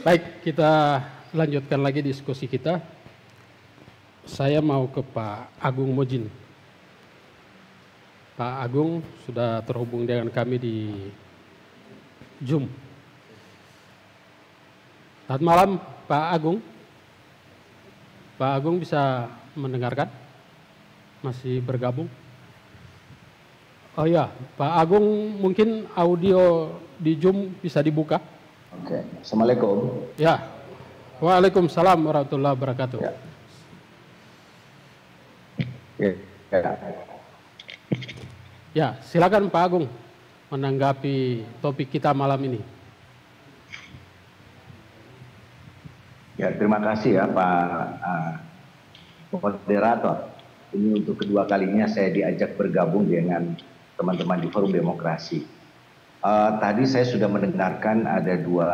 Baik, kita lanjutkan lagi diskusi kita. Saya mau ke Pak Agung Mojin. Pak Agung sudah terhubung dengan kami di Zoom. Selamat malam Pak Agung. Pak Agung bisa mendengarkan? Masih bergabung? Oh ya, Pak Agung mungkin audio di Zoom bisa dibuka? Oke, Assalamualaikum. Ya, Waalaikumsalam warahmatullahi wabarakatuh. Ya. Ya. Ya, silakan Pak Agung menanggapi topik kita malam ini. Ya, terima kasih ya Pak moderator. Ini untuk kedua kalinya saya diajak bergabung dengan teman-teman di Forum Demokrasi. Tadi saya sudah mendengarkan ada dua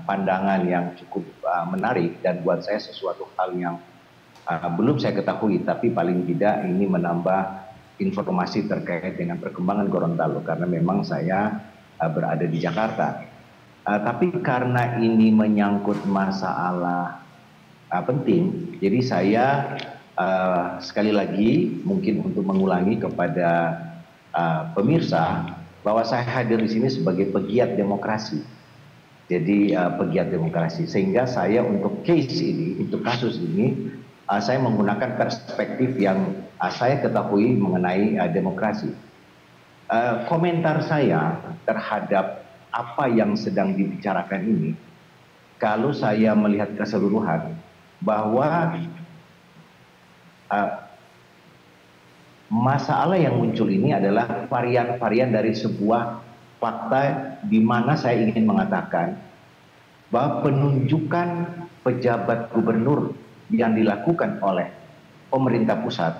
pandangan yang cukup menarik dan buat saya sesuatu hal yang belum saya ketahui, tapi paling tidak ini menambah informasi terkait dengan perkembangan Gorontalo karena memang saya berada di Jakarta. Tapi karena ini menyangkut masalah penting, jadi saya sekali lagi mungkin untuk mengulangi kepada pemirsa bahwa saya hadir di sini sebagai pegiat demokrasi. Jadi pegiat demokrasi, sehingga saya untuk case ini, untuk kasus ini, saya menggunakan perspektif yang saya ketahui mengenai demokrasi. Komentar saya terhadap apa yang sedang dibicarakan ini, kalau saya melihat keseluruhan, bahwa masalah yang muncul ini adalah varian-varian dari sebuah fakta di mana saya ingin mengatakan bahwa penunjukan pejabat gubernur yang dilakukan oleh pemerintah pusat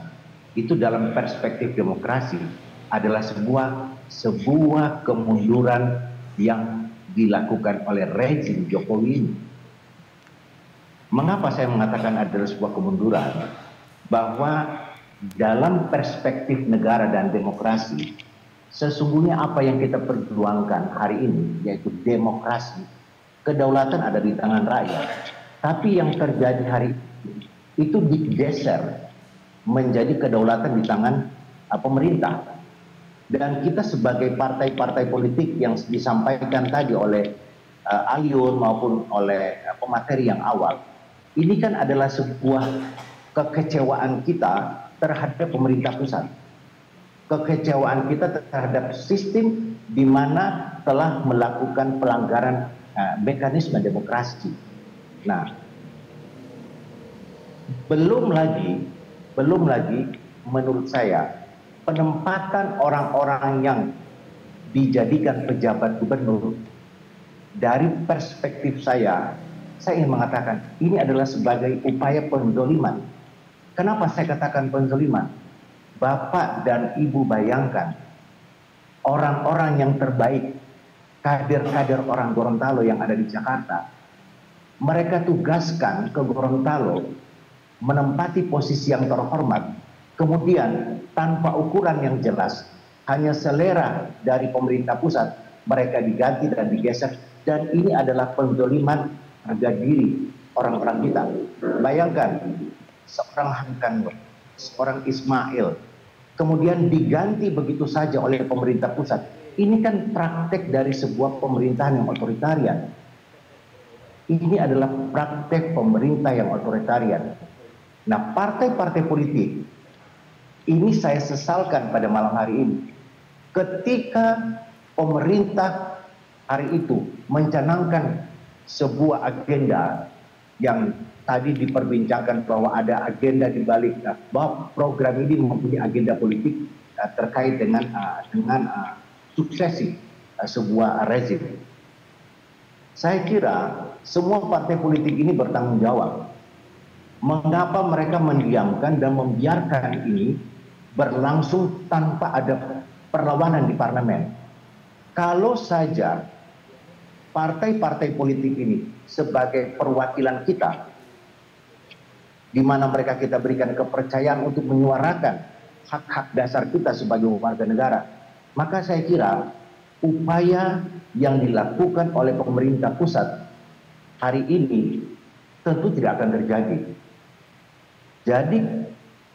itu dalam perspektif demokrasi adalah sebuah kemunduran yang dilakukan oleh rezim Jokowi ini. Mengapa saya mengatakan adalah sebuah kemunduran? Bahwa dalam perspektif negara dan demokrasi, sesungguhnya apa yang kita perjuangkan hari ini, yaitu demokrasi, kedaulatan ada di tangan rakyat. Tapi yang terjadi hari ini, itu digeser menjadi kedaulatan di tangan pemerintah. Dan kita sebagai partai-partai politik yang disampaikan tadi oleh Ayun maupun oleh pemateri yang awal, ini kan adalah sebuah kekecewaan kita terhadap pemerintah pusat, kekecewaan kita terhadap sistem di mana telah melakukan pelanggaran mekanisme demokrasi. Nah, belum lagi menurut saya penempatan orang-orang yang dijadikan pejabat gubernur, dari perspektif saya ingin mengatakan ini adalah sebagai upaya penzoliman. Kenapa saya katakan penzoliman? Bapak dan Ibu bayangkan orang-orang yang terbaik, kader-kader orang Gorontalo yang ada di Jakarta, mereka tugaskan ke Gorontalo menempati posisi yang terhormat, kemudian tanpa ukuran yang jelas, hanya selera dari pemerintah pusat, mereka diganti dan digeser, dan ini adalah penzoliman harga diri orang-orang kita. Bayangkan seorang Hamkan, seorang Ismail, kemudian diganti begitu saja oleh pemerintah pusat. Ini kan praktek dari sebuah pemerintahan yang otoritarian. Ini adalah praktek pemerintah yang otoritarian. Nah, partai-partai politik ini saya sesalkan pada malam hari ini. Ketika pemerintah hari itu mencanangkan sebuah agenda yang tadi diperbincangkan bahwa ada agenda di balik bahwa program ini mempunyai agenda politik terkait dengan suksesi sebuah rezim. Saya kira semua partai politik ini bertanggung jawab. Mengapa mereka mendiamkan dan membiarkan ini berlangsung tanpa ada perlawanan di parlemen? Kalau saja partai-partai politik ini sebagai perwakilan kita, di mana mereka kita berikan kepercayaan untuk menyuarakan hak-hak dasar kita sebagai warga negara, maka saya kira upaya yang dilakukan oleh pemerintah pusat hari ini tentu tidak akan terjadi. Jadi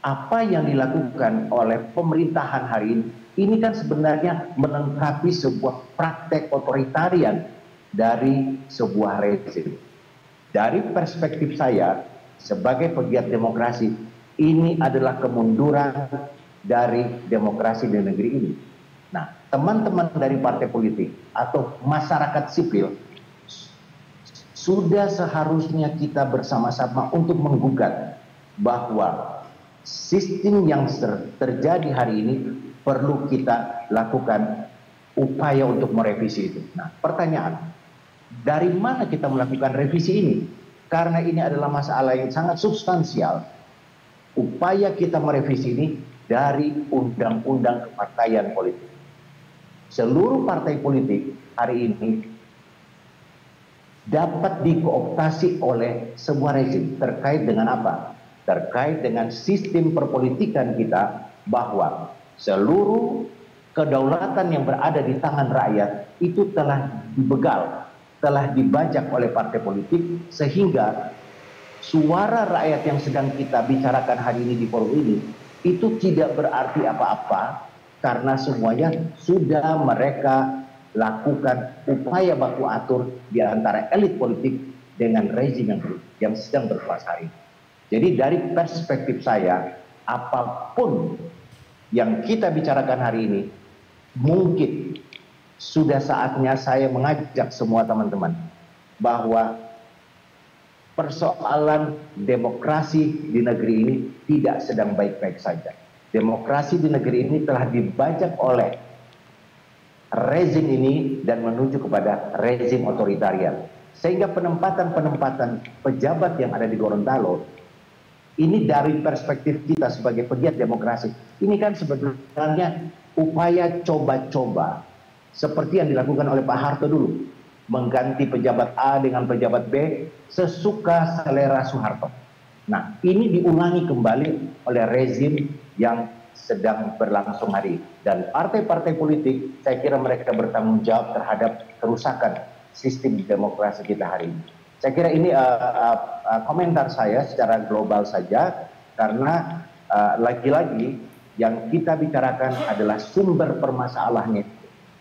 apa yang dilakukan oleh pemerintahan hari ini kan sebenarnya melengkapi sebuah praktek otoritarian dari sebuah rezim. Dari perspektif saya sebagai pegiat demokrasi, ini adalah kemunduran dari demokrasi di negeri ini. Nah, teman-teman dari partai politik atau masyarakat sipil sudah seharusnya kita bersama-sama untuk menggugat bahwa sistem yang terjadi hari ini perlu kita lakukan upaya untuk merevisi itu. Nah, pertanyaan, dari mana kita melakukan revisi ini? Karena ini adalah masalah yang sangat substansial. Upaya kita merevisi ini dari undang-undang kepartaian politik. Seluruh partai politik hari ini dapat dikooptasi oleh sebuah rezim. Terkait dengan apa? Terkait dengan sistem perpolitikan kita, bahwa seluruh kedaulatan yang berada di tangan rakyat itu telah dibegal, telah dibajak oleh partai politik, sehingga suara rakyat yang sedang kita bicarakan hari ini di forum ini itu tidak berarti apa-apa, karena semuanya sudah mereka lakukan upaya baku atur di antara elit politik dengan rezim yang sedang berkuasa hari ini. Jadi dari perspektif saya, apapun yang kita bicarakan hari ini, mungkin sudah saatnya saya mengajak semua teman-teman bahwa persoalan demokrasi di negeri ini tidak sedang baik-baik saja. Demokrasi di negeri ini telah dibajak oleh rezim ini dan menuju kepada rezim otoritarian. Sehingga penempatan-penempatan pejabat yang ada di Gorontalo, ini dari perspektif kita sebagai pegiat demokrasi, ini kan sebenarnya upaya coba-coba seperti yang dilakukan oleh Pak Harto dulu, mengganti pejabat A dengan pejabat B sesuka selera Soeharto. Nah, ini diulangi kembali oleh rezim yang sedang berlangsung hari ini. Dan partai-partai politik, saya kira mereka bertanggung jawab terhadap kerusakan sistem demokrasi kita hari ini. Saya kira ini komentar saya secara global saja, karena lagi-lagi yang kita bicarakan adalah sumber permasalahannya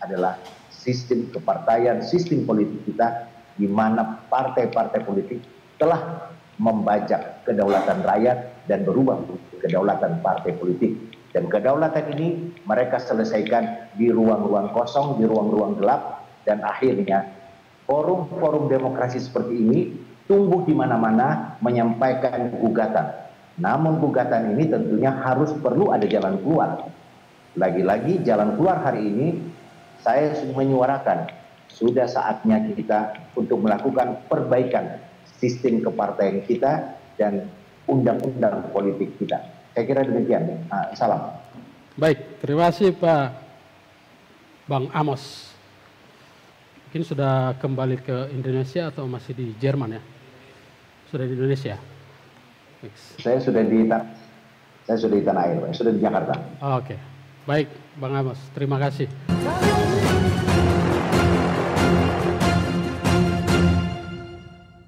adalah sistem kepartaian, sistem politik kita, di mana partai-partai politik telah membajak kedaulatan rakyat dan berubah menjadi kedaulatan partai politik. Dan kedaulatan ini mereka selesaikan di ruang-ruang kosong, di ruang-ruang gelap, dan akhirnya forum-forum demokrasi seperti ini tumbuh di mana-mana menyampaikan gugatan. Namun gugatan ini tentunya harus perlu ada jalan keluar. Lagi-lagi jalan keluar hari ini saya menyuarakan sudah saatnya kita untuk melakukan perbaikan sistem kepartaian kita dan undang-undang politik kita. Saya kira demikian. Salam. Baik, terima kasih Pak Bang Amos. Mungkin sudah kembali ke Indonesia atau masih di Jerman ya? Sudah di Indonesia? Saya sudah di tanah air, sudah di Jakarta. Oke, baik Bang Amos, terima kasih.